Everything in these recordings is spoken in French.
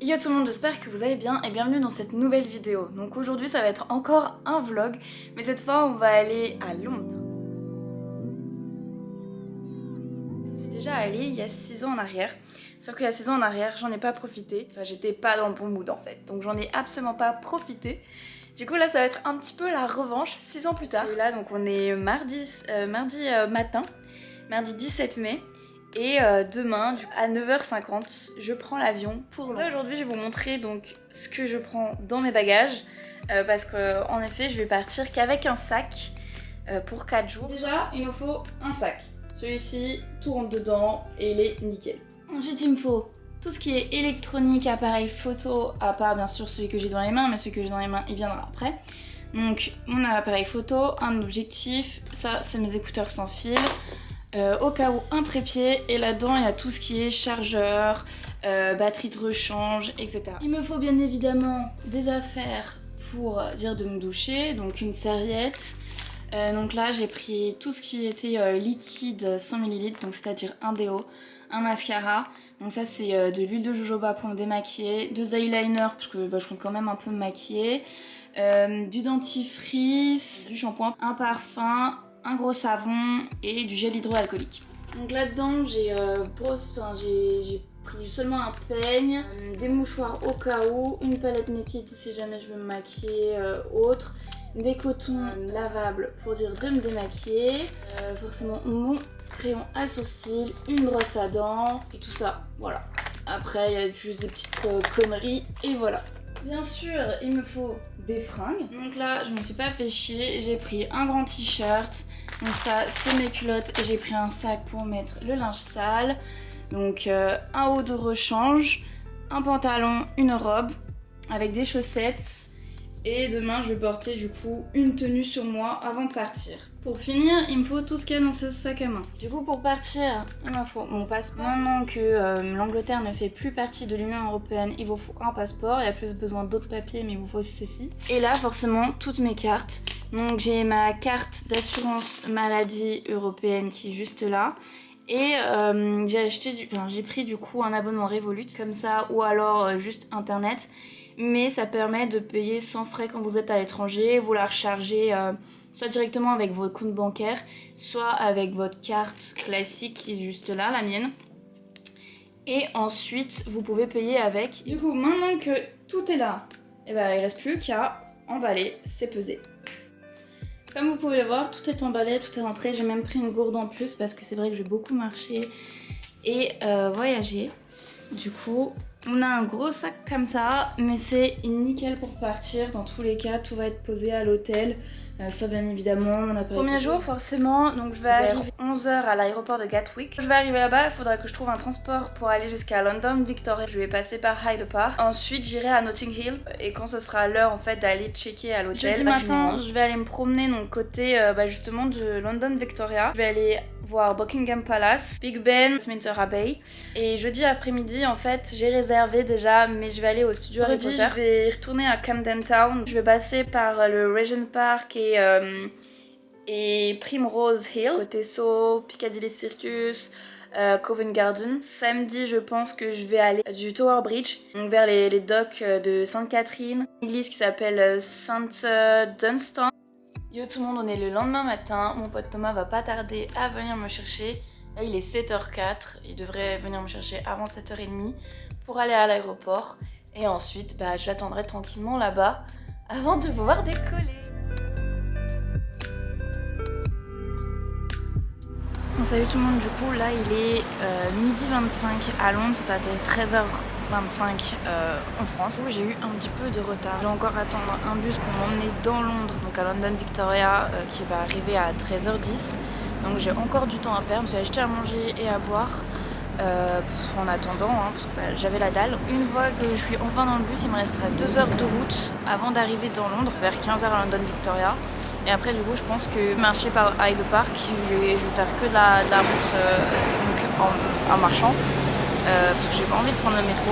Yo tout le monde, j'espère que vous allez bien et bienvenue dans cette nouvelle vidéo. Donc aujourd'hui ça va être encore un vlog, mais cette fois on va aller à Londres. Je suis déjà allée il y a 6 ans en arrière, sauf qu'il y a 6 ans en arrière j'en ai pas profité. Enfin j'étais pas dans le bon mood en fait, donc j'en ai absolument pas profité. Du coup là ça va être un petit peu la revanche 6 ans plus tard. Et là donc on est mardi matin, mardi 17 mai. Et demain, à 9h50, je prends l'avion pour Londres. Là aujourd'hui, je vais vous montrer donc ce que je prends dans mes bagages parce qu'en effet, je vais partir qu'avec un sac pour 4 jours. Déjà, il me faut un sac. Celui-ci, tout rentre dedans et il est nickel. Ensuite, il me faut tout ce qui est électronique, appareil photo, à part bien sûr celui que j'ai dans les mains, mais celui que j'ai dans les mains, il viendra après. Donc, mon appareil photo, un objectif, ça c'est mes écouteurs sans fil. Au cas où un trépied, et là-dedans il y a tout ce qui est chargeur, batterie de rechange, etc. Il me faut bien évidemment des affaires pour dire de me doucher, donc une serviette. Donc là j'ai pris tout ce qui était liquide 100 ml, donc c'est-à-dire un déo, un mascara. Donc ça c'est de l'huile de jojoba pour me démaquiller, 2 eyeliners parce que je compte quand même un peu me maquiller, du dentifrice, du shampoing, un parfum, un gros savon et du gel hydroalcoolique. Donc là-dedans j'ai pris seulement un peigne, des mouchoirs au cas où, une palette Naked si jamais je veux me maquiller autre, des cotons lavables pour dire de me démaquiller, forcément mon crayon à sourcils, une brosse à dents et tout ça, voilà. Après il y a juste des petites conneries et voilà. Bien sûr, il me faut des fringues. Donc là, je me suis pas fait chier, j'ai pris un grand t-shirt. Donc ça, c'est mes culottes et j'ai pris un sac pour mettre le linge sale. Donc un haut de rechange, un pantalon, une robe avec des chaussettes. Et demain, je vais porter du coup une tenue sur moi avant de partir. Pour finir, il me faut tout ce qu'il y a dans ce sac à main. Du coup, pour partir, il me faut mon passeport. Maintenant que l'Angleterre ne fait plus partie de l'Union Européenne, il vous faut un passeport. Il n'y a plus besoin d'autres papiers, mais il vous faut ceci. Et là, forcément, toutes mes cartes. Donc j'ai ma carte d'assurance maladie européenne qui est juste là. Et j'ai pris du coup un abonnement Revolut comme ça, ou alors juste internet. Mais ça permet de payer sans frais quand vous êtes à l'étranger. Vous la rechargez soit directement avec votre compte bancaire, soit avec votre carte classique qui est juste là, la mienne. Et ensuite, vous pouvez payer avec. Du coup, maintenant que tout est là, et ben, il ne reste plus qu'à emballer, c'est pesé. Comme vous pouvez le voir, tout est emballé, tout est rentré. J'ai même pris une gourde en plus parce que c'est vrai que j'ai beaucoup marché et voyagé. Du coup, on a un gros sac comme ça, mais c'est nickel pour partir. Dans tous les cas, tout va être posé à l'hôtel. Ça bien évidemment, mon appareil. Premier jour forcément, donc je vais arriver 11h à l'aéroport de Gatwick. Je vais arriver là-bas, il faudra que je trouve un transport pour aller jusqu'à London Victoria. Je vais passer par Hyde Park. Ensuite j'irai à Notting Hill et quand ce sera l'heure en fait d'aller checker à l'hôtel. Jeudi matin, je vais aller me promener donc côté justement de London Victoria. Je vais aller voir Buckingham Palace, Big Ben, Westminster Abbey. Et jeudi après-midi en fait j'ai réservé déjà, mais je vais aller au studio Harry Potter. Je vais retourner à Camden Town. Je vais passer par le Regent Park et Primrose Hill, côté Sceaux, Piccadilly Circus, Covent Garden. Samedi, je pense que je vais aller du Tower Bridge, donc vers les docks de Sainte-Catherine, une église qui s'appelle Saint Dunstan. Yo tout le monde, on est le lendemain matin, mon pote Thomas va pas tarder à venir me chercher. Là il est 7h04, il devrait venir me chercher avant 7h30 pour aller à l'aéroport. Et ensuite, je l'attendrai tranquillement là-bas avant de pouvoir décoller. Bon, salut tout le monde, du coup là il est midi 25 à Londres, c'est-à-dire 13h25 en France. J'ai eu un petit peu de retard. Je vais encore attendre un bus pour m'emmener dans Londres, donc à London Victoria, qui va arriver à 13h10. Donc j'ai encore du temps à perdre. J'ai acheté à manger et à boire en attendant, parce que j'avais la dalle. Une fois que je suis enfin dans le bus, il me restera 2 heures de route avant d'arriver dans Londres, vers 15h à London Victoria. Et après du coup je pense que marcher par Hyde Park, je vais faire que de la route en marchant, parce que j'ai pas envie de prendre le métro.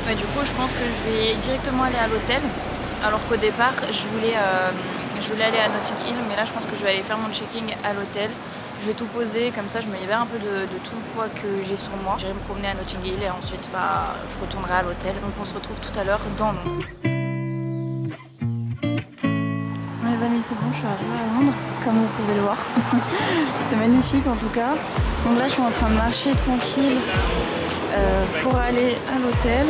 Mais du coup je pense que je vais directement aller à l'hôtel, alors qu'au départ je voulais aller à Notting Hill, mais là je pense que je vais aller faire mon checking à l'hôtel. Je vais tout poser, comme ça je me libère un peu de tout le poids que j'ai sur moi. J'irai me promener à Notting Hill et ensuite je retournerai à l'hôtel. Donc on se retrouve tout à l'heure dans Londres. Les amis, c'est bon, je suis arrivée à Londres, comme vous pouvez le voir. C'est magnifique en tout cas. Donc là je suis en train de marcher tranquille pour aller à l'hôtel.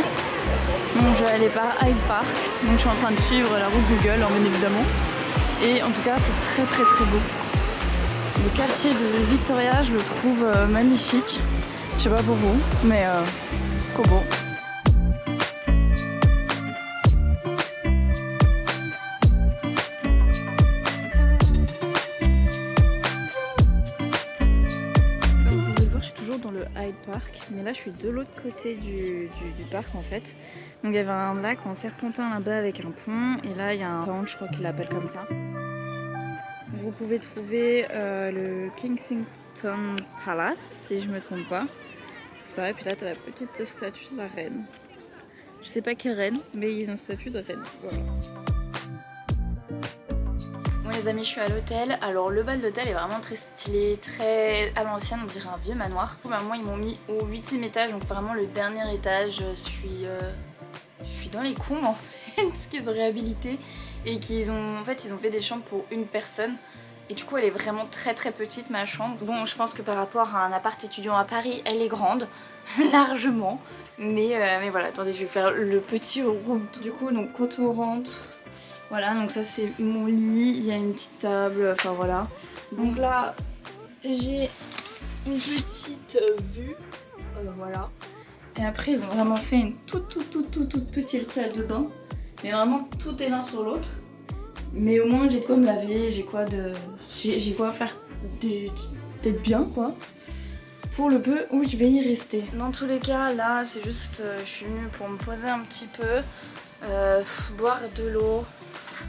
Donc je vais aller par Hyde Park. Donc je suis en train de suivre la route Google, bien évidemment. Et en tout cas c'est très très très beau. Le quartier de Victoria, je le trouve magnifique. Je sais pas pour vous, mais trop beau. Dans le Hyde Park, mais là je suis de l'autre côté du parc en fait. Donc il y avait un lac en serpentin là-bas avec un pont et là il y a un pont, je crois qu'ils l'appellent comme ça. Vous pouvez trouver le Kensington Palace si je me trompe pas. C'est ça, et puis là t'as la petite statue de la reine. Je sais pas quelle reine, mais il y a une statue de reine. Voilà. Bon les amis, je suis à l'hôtel. Alors le bal d'hôtel est vraiment très stylé, très à l'ancienne, on dirait un vieux manoir. Moi ils m'ont mis au 8e étage, donc vraiment le dernier étage. Je suis dans les combles en fait, ce qu'ils ont réhabilité et qu'ils ont en fait ils ont fait des chambres pour une personne. Et du coup elle est vraiment très très petite ma chambre. Bon je pense que par rapport à un appart étudiant à Paris, elle est grande, largement. Mais voilà, attendez, je vais faire le petit room. Du coup donc quand on rentre, voilà, donc ça c'est mon lit, il y a une petite table, enfin voilà. Donc là, j'ai une petite vue, voilà. Et après ils ont vraiment fait une toute petite salle de bain. Mais vraiment tout est l'un sur l'autre. Mais au moins j'ai de quoi me laver, j'ai quoi faire d'être bien quoi. Pour le peu où je vais y rester. Dans tous les cas, là c'est juste, je suis venue pour me poser un petit peu, boire de l'eau.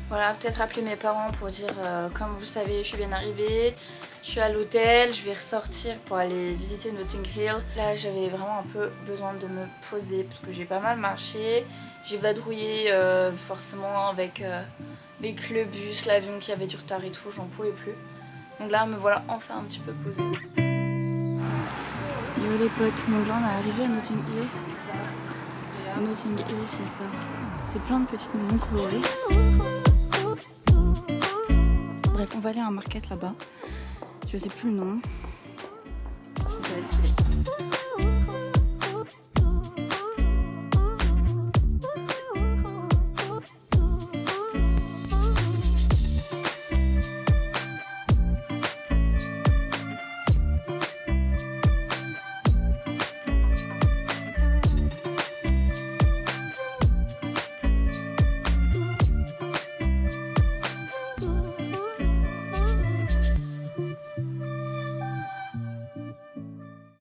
Voilà, peut-être appeler mes parents pour dire comme vous savez je suis bien arrivée, je suis à l'hôtel, je vais ressortir pour aller visiter Notting Hill. Là j'avais vraiment un peu besoin de me poser parce que j'ai pas mal marché. J'ai vadrouillé forcément avec le bus, l'avion qui avait du retard et tout, j'en pouvais plus. Donc là me voilà enfin un petit peu posée. Yo les potes, donc là on est arrivé à Notting Hill. Notting Hill c'est ça, c'est plein de petites maisons colorées. Bref, on va aller à un market là-bas. Je sais plus le nom.